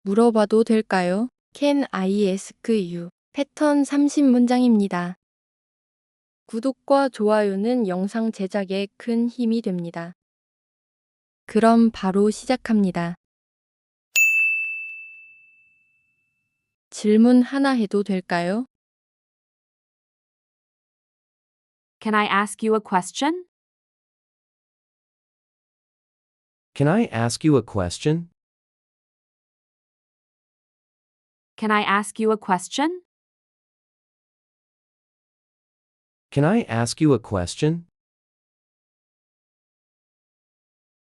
물어봐도 될까요? Can I ask you? 패턴 30문장입니다. 구독과 좋아요는 영상 제작에 큰 힘이 됩니다. 그럼 바로 시작합니다. 질문 하나 해도 될까요? Can I ask you a question? Can I ask you a question? Can I ask you a question? Can I ask you a question?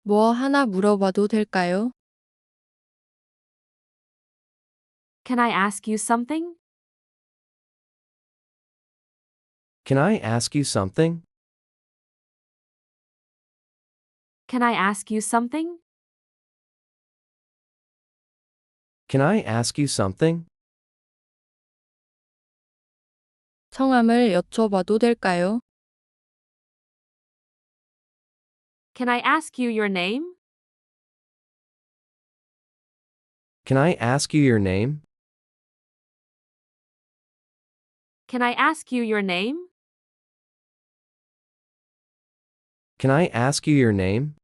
뭐 하나 물어봐도 될까요? Can I ask you something? Can I ask you something? Can I ask you something? Can I ask you something? 성함을 여쭤봐도 될까요? Can I ask you your name? Can I ask you your name? Can I ask you your name? Can I ask you your name?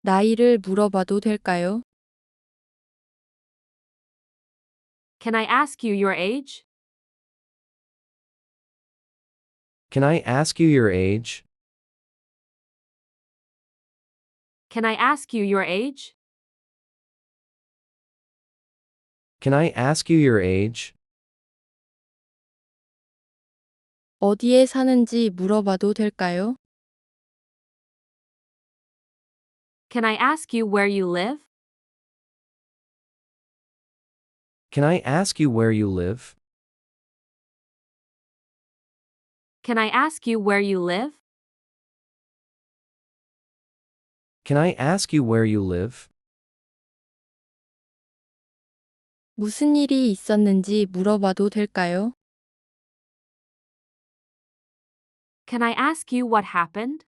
나이를 물어봐도 될까요? Can I ask you your age? Can I ask you your age? Can I ask you your age? Can I ask you your age? 어디에 사는지 물어봐도 될까요? Can I ask you where you live? Can I ask you where you live? Can I ask you where you live? Can I ask you where you live? 무슨 일이 있었는지 물어봐도 될까요? Can I ask you what happened?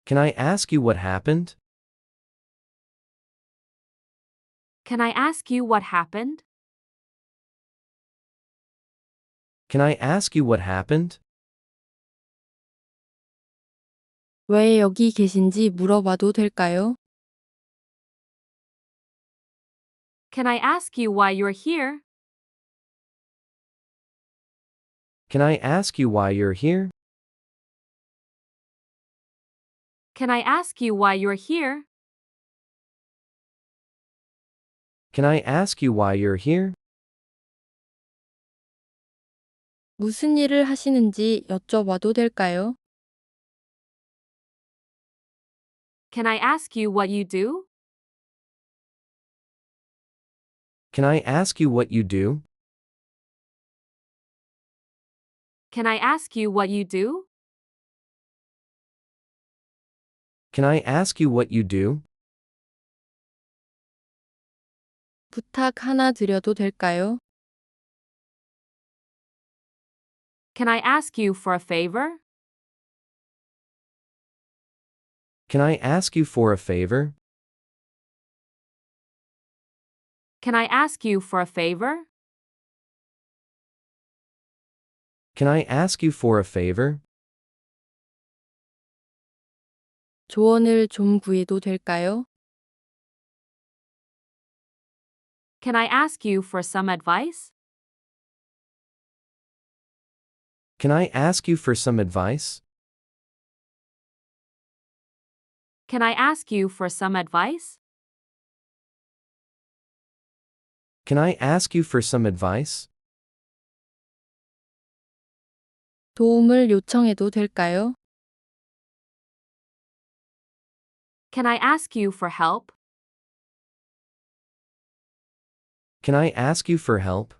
Can I ask you what happened? Can I ask you what happened? Can I ask you what happened? 왜 여기 계신지 물어봐도 될까요? Can I ask you why you're here? Can I ask you why you're here? Can I ask you why you're here? Can I ask you why you're here? 무슨 일을 하시는지 여쭤봐도 될까요? Can I ask you what you do? Can I ask you what you do? Can I ask you what you do? Can I ask you what you do? 부탁 하나 드려도 될까요? Can I ask you for a favor? Can I ask you for a favor? Can I ask you for a favor? Can I ask you for a favor? 조언을 좀 구해도 될까요? Can I ask you for some advice? Can I ask you for some advice? Can I ask you for some advice? Can I ask you for some advice? 도움을 요청해도 될까요? Can I ask you for help? Can I ask you for help?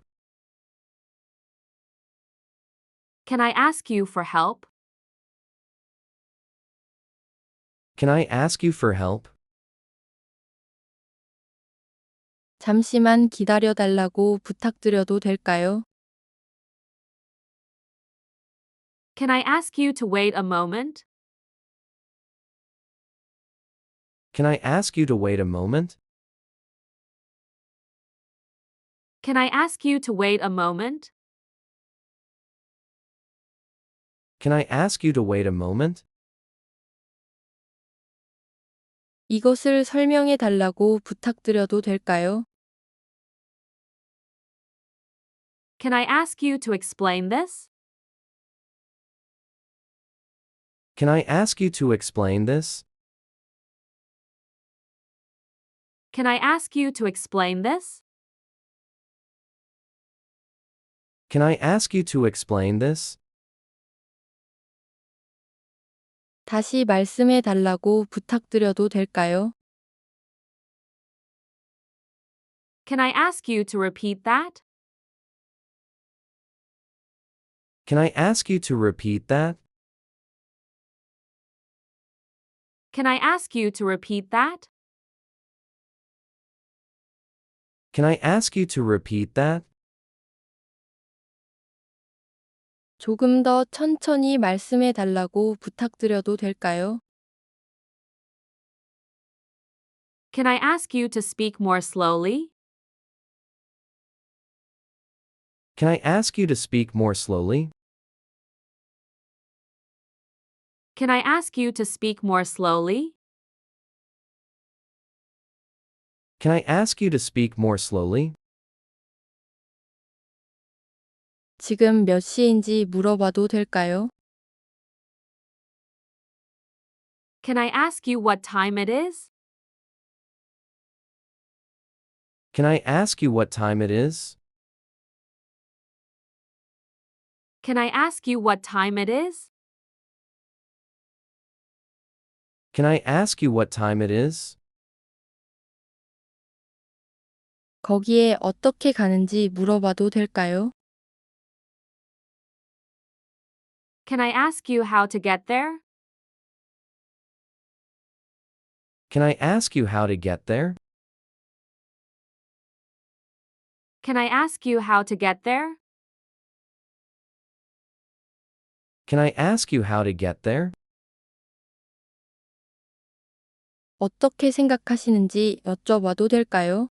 Can I ask you for help? Can I ask you for help? 잠시만 기다려달라고 부탁드려도 될까요? Can I ask you to wait a moment? Can I ask you to wait a moment? Can I ask you to wait a moment? Can I ask you to wait a moment? 이것을 설명해 달라고 부탁드려도 될까요? Can I ask you to explain this? Can I ask you to explain this? Can I ask you to explain this? Can I ask you to explain this? 다시 말씀해 달라고 부탁드려도 될까요? Can I ask you to repeat that? Can I ask you to repeat that? Can I ask you to repeat that? Can I ask you to repeat that? 조금 더 천천히 말씀해 달라고 부탁드려도 될까요? Can I ask you to speak more slowly? Can I ask you to speak more slowly? Can I ask you to speak more slowly? Can I ask you to speak more slowly? 지금 몇 시인지 물어봐도 될까요? Can I ask you what time it is? Can I ask you what time it is? Can I ask you what time it is? Can I ask you what time it is? 거기에 어떻게 가는지 물어봐도 될까요? Can I ask you how to get there? Can I ask you how to get there? Can I ask you how to get there? Can I ask you how to get there? 어떻게 생각하시는지 여쭤봐도 될까요?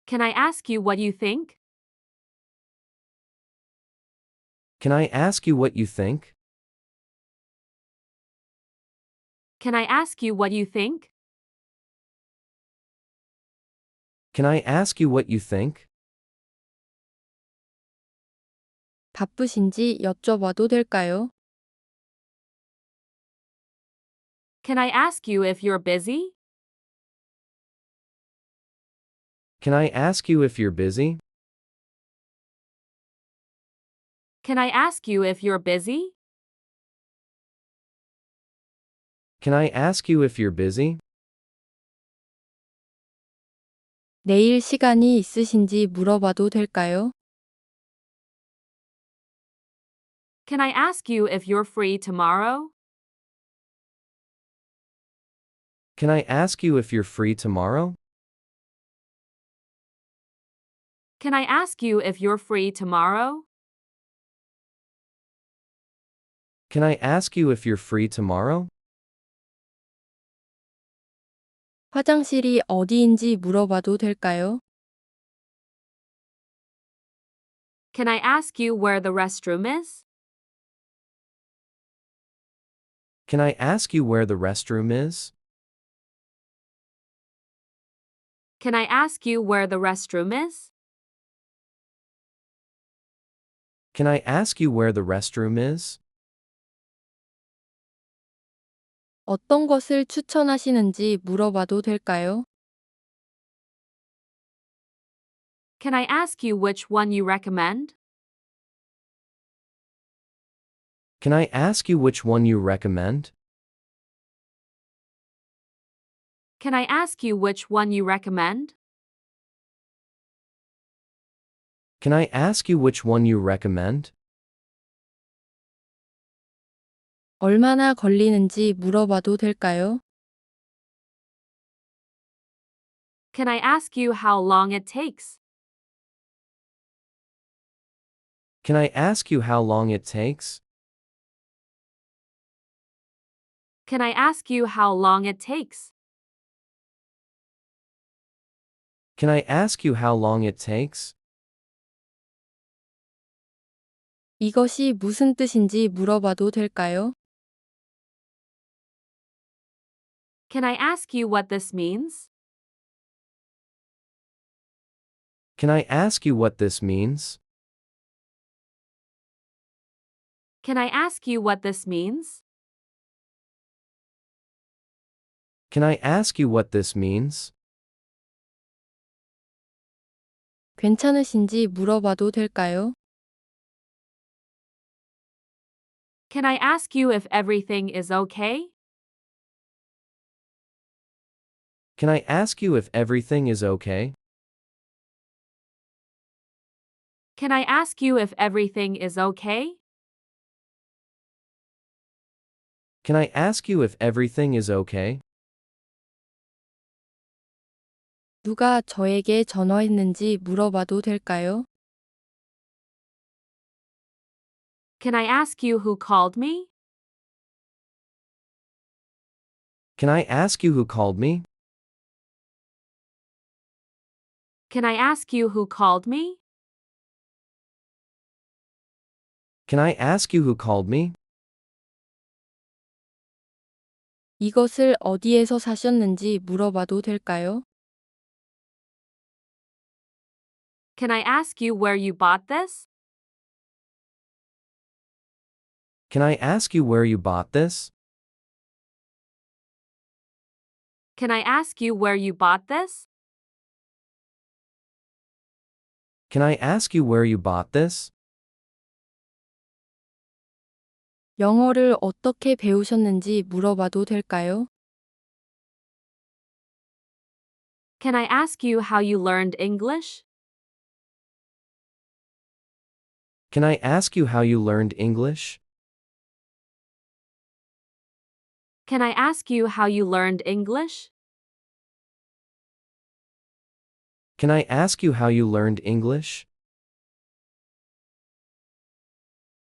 Can I ask you what you think? Can I ask you what you think? Can I ask you what you think? Can I ask you what you think? 바쁘신지 여쭤봐도 될까요? Can I ask you if you're busy? Can I ask you if you're busy? Can I ask you if you're busy? Can I ask you if you're busy? 내일 시간이 있으신지 물어봐도 될까요? Can I ask you if you're free tomorrow? Can I ask you if you're free tomorrow? Can I ask you if you're free tomorrow? Can I ask you if you're free tomorrow? 화장실이 어디인지 물어봐도 될까요? Can I ask you where the restroom is? Can I ask you where the restroom is? Can I ask you where the restroom is? Can I ask you where the restroom is? 어떤 것을 추천하시는지 물어봐도 될까요? Can I ask you which one you recommend? Can I ask you which one you recommend? Can I ask you which one you recommend? Can I ask you which one you recommend? 얼마나 걸리는지 물어봐도 될까요? Can I ask you how long it takes? Can I ask you how long it takes? Can I ask you how long it takes? Can I ask you how long it takes? 이것이 무슨 뜻인지 물어봐도 될까요? Can I ask you what this means? Can I ask you what this means? Can I ask you what this means? Can I ask you what this means? 괜찮으신지 물어봐도 될까요? Can I ask you if everything is okay? Can I ask you if everything is okay? Can I ask you if everything is okay? Can I ask you if everything is okay? 누가 저에게 전화했는지 물어봐도 될까요? Can I ask you who called me? Can I ask you who called me? Can I ask you who called me? Can I ask you who called me? 이것을 어디에서 사셨는지 물어봐도 될까요? Can I ask you where you bought this? Can I ask you where you bought this? Can I ask you where you bought this? Can I ask you where you bought this? 영어를 어떻게 배우셨는지 물어봐도 될까요? Can I ask you how you learned English? Can I ask you how you learned English? Can I ask you how you learned English? Can I ask you how you learned English?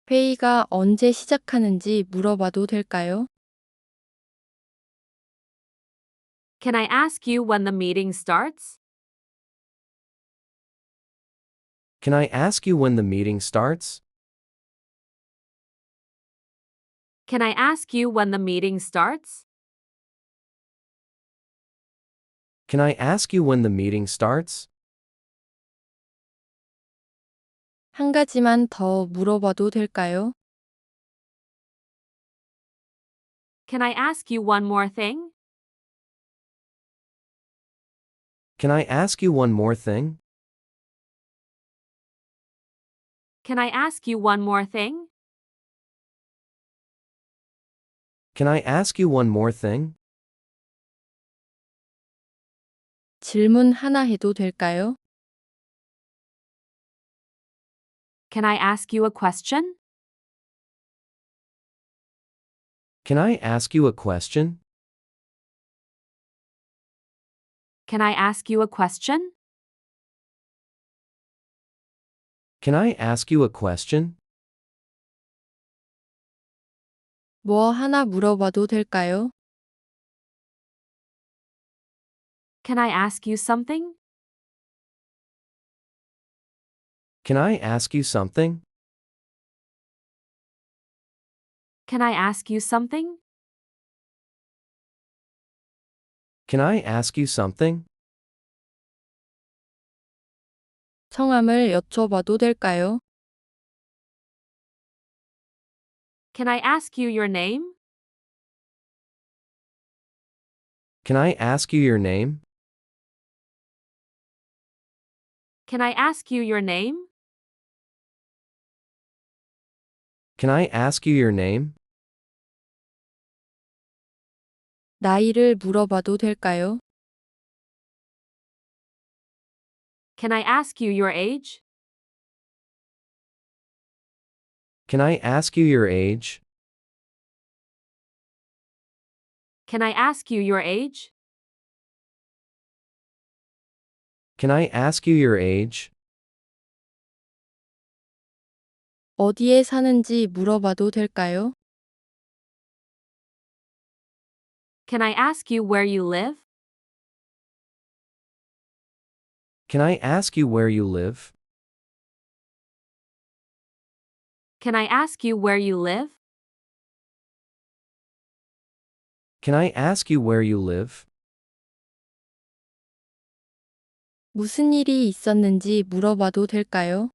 회의가 언제 시작하는지 물어봐도 될까요? Can I ask you when the meeting starts? Can I ask you when the meeting starts? Can I ask you when the meeting starts? Can I ask you when the meeting starts? 한 가지만 더 물어봐도 될까요? Can I ask you one more thing? Can I ask you one more thing? Can I ask you one more thing? Can I ask you one more thing? 질문 하나 해도 될까요? Can I ask you a question? Can I ask you a question? Can I ask you a question? Can I ask you a question? 뭐 하나 물어봐도 될까요? Can I ask you something? Can I ask you something? Can I ask you something? Can I ask you something? 성함을 여쭤봐도 될까요? Can I ask you your name? Can I ask you your name? Can I ask you your name? Can I ask you your name? 나이를 물어봐도 될까요? Can I ask you your age? Can I ask you your age? Can I ask you your age? Can I ask you your age? 어디에 사는지 물어봐도 될까요? Can I ask you where you live? Can I ask you where you live? Can I ask you where you live? Can I ask you where you live? 무슨 일이 있었는지 물어봐도 될까요?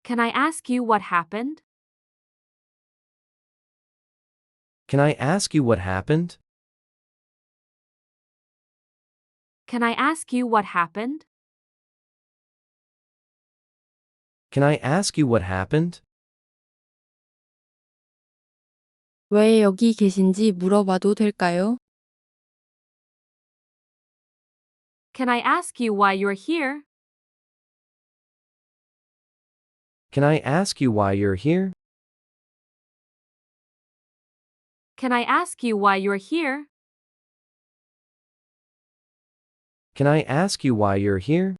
Can I ask you what happened? Can I ask you what happened? Can I ask you what happened? Can I ask you what happened? 왜 여기 계신지 물어봐도 될까요? Can I ask you why you're here? Can I ask you why you're here? Can I ask you why you're here? Can I ask you why you're here?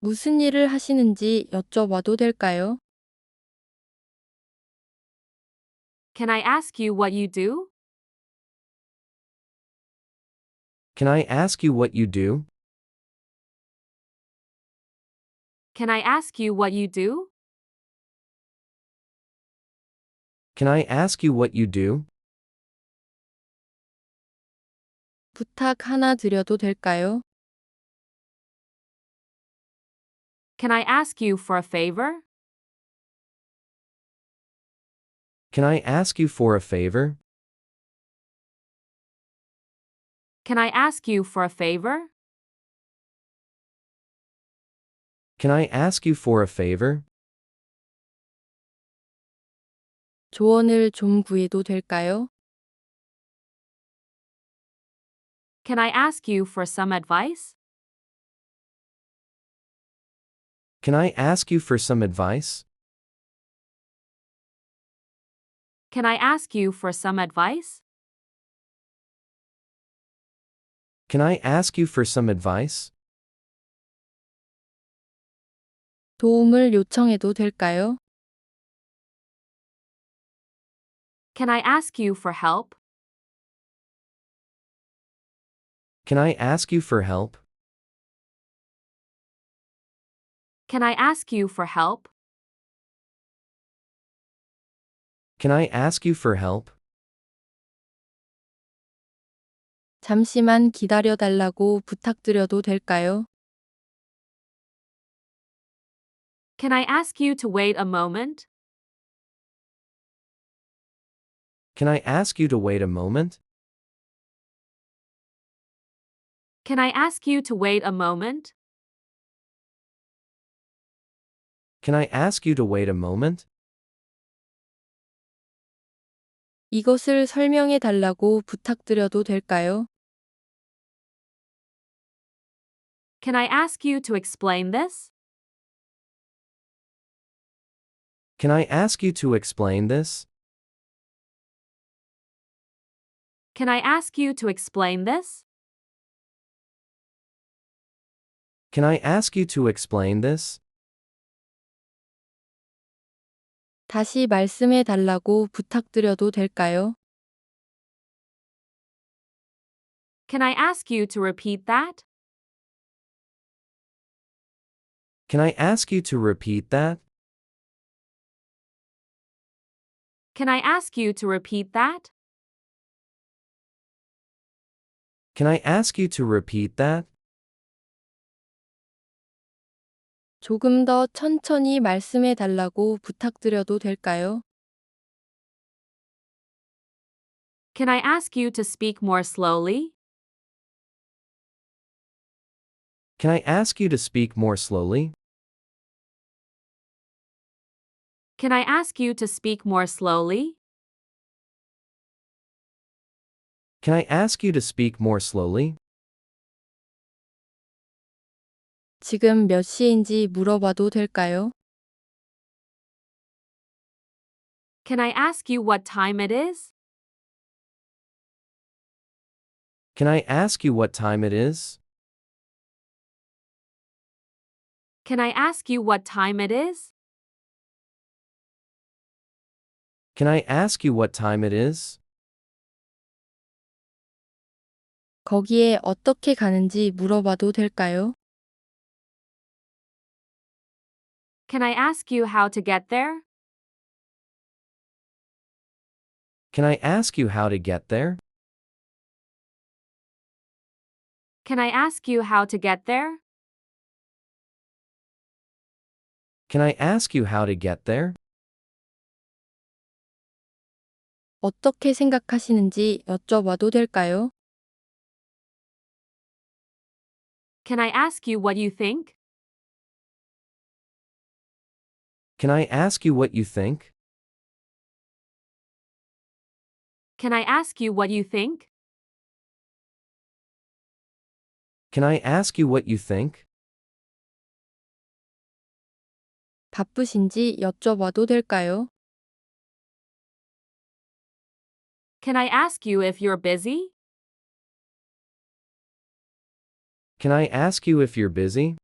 무슨 일을 하시는지 여쭤봐도 될까요? Can I ask you what you do? Can I ask you what you do? Can I ask you what you do? Can I ask you what you do? 부탁 하나 드려도 될까요? Can I ask you for a favor? Can I ask you for a favor? Can I ask you for a favor? Can I ask you for a favor? 조언을 좀 구해도 될까요? Can I ask you for some advice? Can I ask you for some advice? Can I ask you for some advice? Can I ask you for some advice? 도움을 요청해도 될까요? Can I ask you for help? Can I ask you for help? Can I ask you for help? Can I ask you for help? 잠시만 기다려달라고 부탁드려도 될까요? Can I ask you to wait a moment? Can I ask you to wait a moment? Can I ask you to wait a moment? Can I ask you to wait a moment? 이것을 설명해 달라고 부탁드려도 될까요? Can I ask you to explain this? Can I ask you to explain this? Can I ask you to explain this? Can I ask you to explain this? 다시 말씀해 달라고 부탁드려도 될까요? Can I ask you to repeat that? Can I ask you to repeat that? Can I ask you to repeat that? Can I ask you to repeat that? 조금 더 천천히 말씀해 달라고 부탁드려도 될까요? Can I ask you to speak more slowly? Can I ask you to speak more slowly? Can I ask you to speak more slowly? Can I ask you to speak more slowly? 지금 몇 시인지 물어봐도 될까요? Can I ask you what time it is? Can I ask you what time it is? Can I ask you what time it is? Can I ask you what time it is? 거기에 어떻게 가는지 물어봐도 될까요? Can I ask you how to get there? Can I ask you how to get there? Can I ask you how to get there? Can I ask you how to get there? 어떻게 생각하시는지 여쭤봐도 될까요? Can I ask you what you think? Can I ask you what you think? Can I ask you what you think? Can I ask you what you think? 바쁘신지 여쭤봐도 될까요? Can I ask you if you're busy? Can I ask you if you're busy?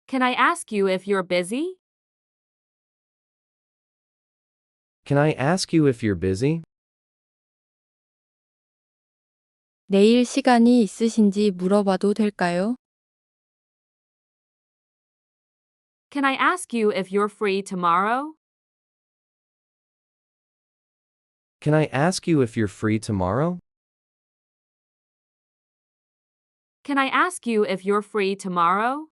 Can I ask you if you're busy? Can I ask you if you're busy? 내일 시간이 있으신지 물어봐도 될까요? Can I ask you if you're free tomorrow? Can I ask you if you're free tomorrow? Can I ask you if you're free tomorrow?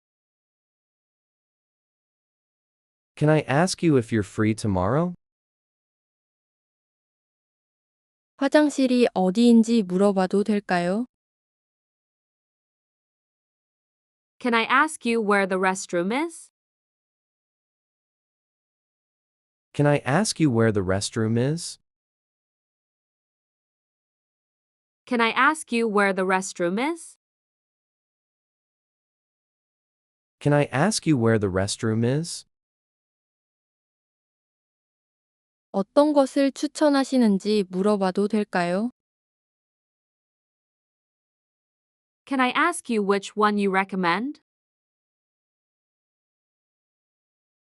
Can I ask you if you're free tomorrow? 화장실이 어디인지 물어봐도 될까요? Can I ask you where the restroom is? Can I ask you where the restroom is? Can I ask you where the restroom is? Can I ask you where the restroom is? 어떤 것을 추천하시는지 물어봐도 될까요? Can I ask you which one you recommend?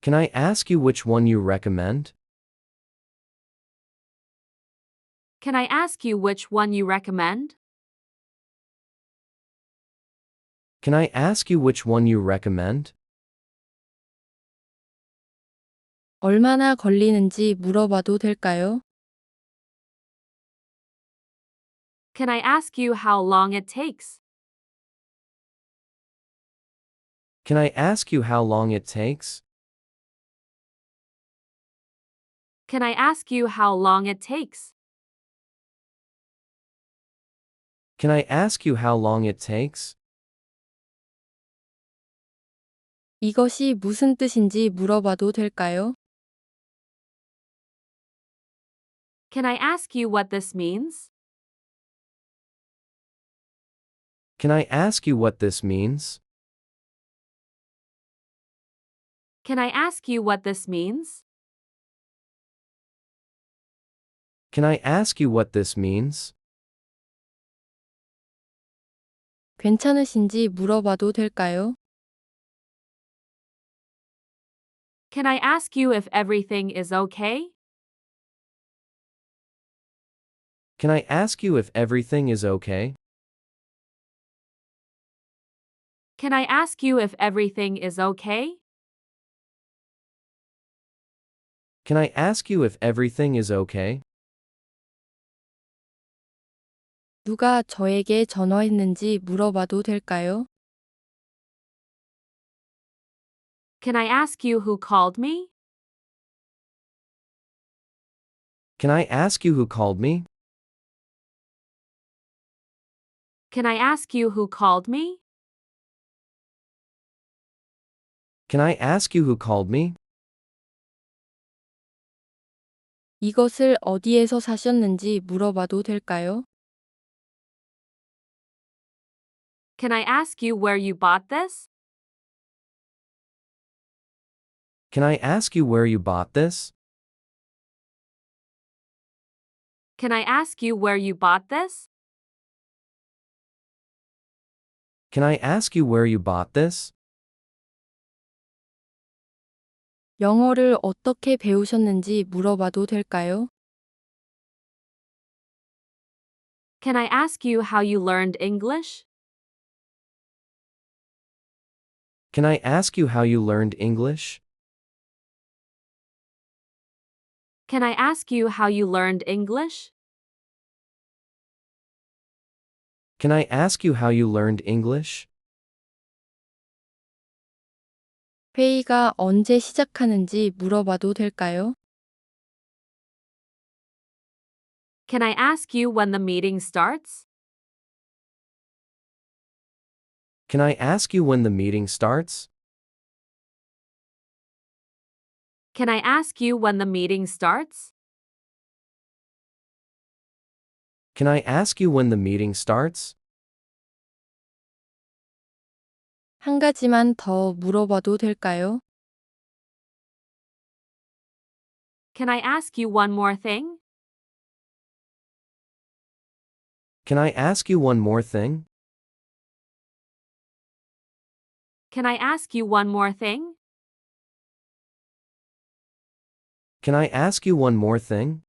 Can I ask you which one you recommend? Can I ask you which one you recommend? Can I ask you which one you recommend? 얼마나 걸리는지 물어봐도 될까요? Can I ask you how long it takes? Can I ask you how long it takes? Can I ask you how long it takes? Can I ask you how long it takes? 이것이 무슨 뜻인지 물어봐도 될까요? Can I ask you what this means? Can I ask you what this means? Can I ask you what this means? Can I ask you what this means? 괜찮으신지 물어봐도 될까요? Can I ask you if everything is okay? Can I ask you if everything is okay? Can I ask you if everything is okay? Can I ask you if everything is okay? 누가 저에게 전화했는지 물어봐도 될까요? Can I ask you who called me? Can I ask you who called me? Can I ask you who called me? Can I ask you who called me? 이것을 어디에서 사셨는지 물어봐도 될까요? Can I ask you where you bought this? Can I ask you where you bought this? Can I ask you where you bought this? Can I ask you where you bought this? 영어를 어떻게 배우셨는지 물어봐도 될까요? Can I ask you how you learned English? Can I ask you how you learned English? Can I ask you how you learned English? Can I ask you how you learned English? 회의가 언제 시작하는지 물어봐도 될까요? Can I ask you when the meeting starts? Can I ask you when the meeting starts? Can I ask you when the meeting starts? Can I ask you when the meeting starts? 한 가지만 더 물어봐도 될까요? Can I ask you one more thing? Can I ask you one more thing? Can I ask you one more thing? Can I ask you one more thing?